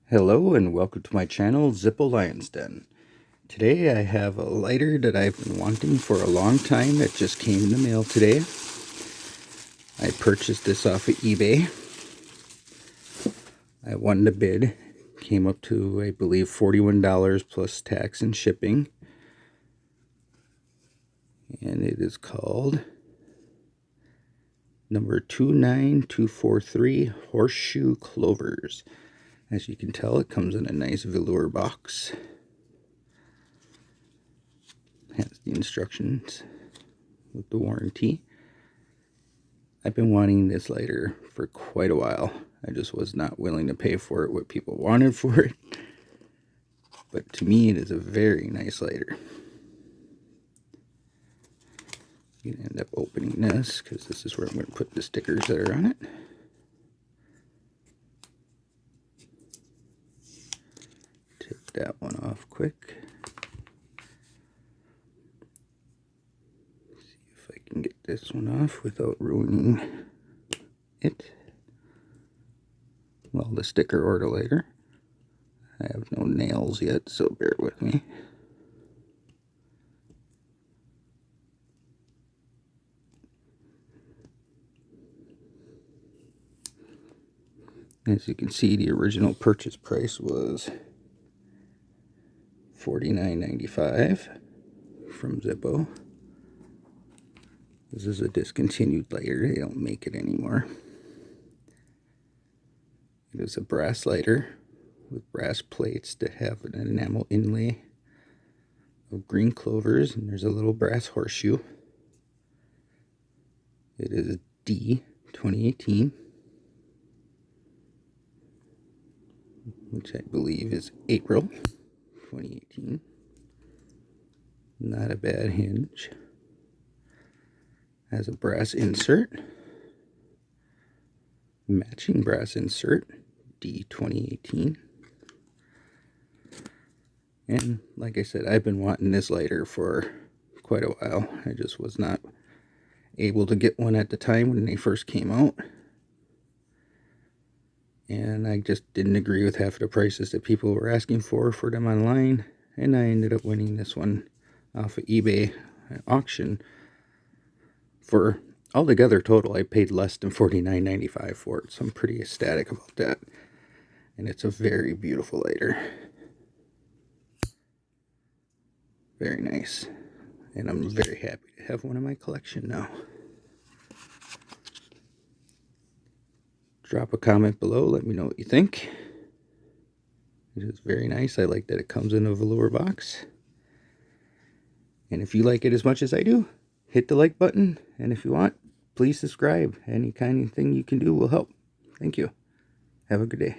Hello and welcome to my channel, Zippo Lion's Den. Today I have a lighter that I've been wanting for a long time that just came in the mail today. I purchased this off of eBay. I won the bid. Came up to, I believe, $41 plus tax and shipping. And it is called number 29243 Horseshoe Clovers. As you can tell, it comes in a nice velour box. Has the instructions with the warranty. I've been wanting this lighter for quite a while. I just was not willing to pay for it what people wanted for it. But to me, it is a very nice lighter. I'm going to end up opening this because this is where I'm going to put the stickers that are on it. Take that one off quick. See if I can get this one off without ruining it. Well, the sticker or the lighter. I have no nails yet, so bear with me. As you can see, the original purchase price was $49.95 from Zippo. This is a discontinued lighter. They don't make it anymore. It is a brass lighter with brass plates that have an enamel inlay of green clovers, and there's a little brass horseshoe. It is D 2018, which I believe is April 2018. Not a bad hinge. Has a brass insert, matching brass insert, D 2018. And like I said, I've been wanting this lighter for quite a while. I just was not able to get one at the time when they first came out. And I just didn't agree with half of the prices that people were asking for them online. And I ended up winning this one off of eBay auction. For altogether total, I paid less than $49.95 for it. So I'm pretty ecstatic about that. And it's a very beautiful lighter. Very nice. And I'm very happy to have one in my collection now. Drop a comment below. Let me know what you think. It is very nice. I like that it comes in a velour box. And if you like it as much as I do, hit the like button. And if you want, please subscribe. Any kind of thing you can do will help. Thank you. Have a good day.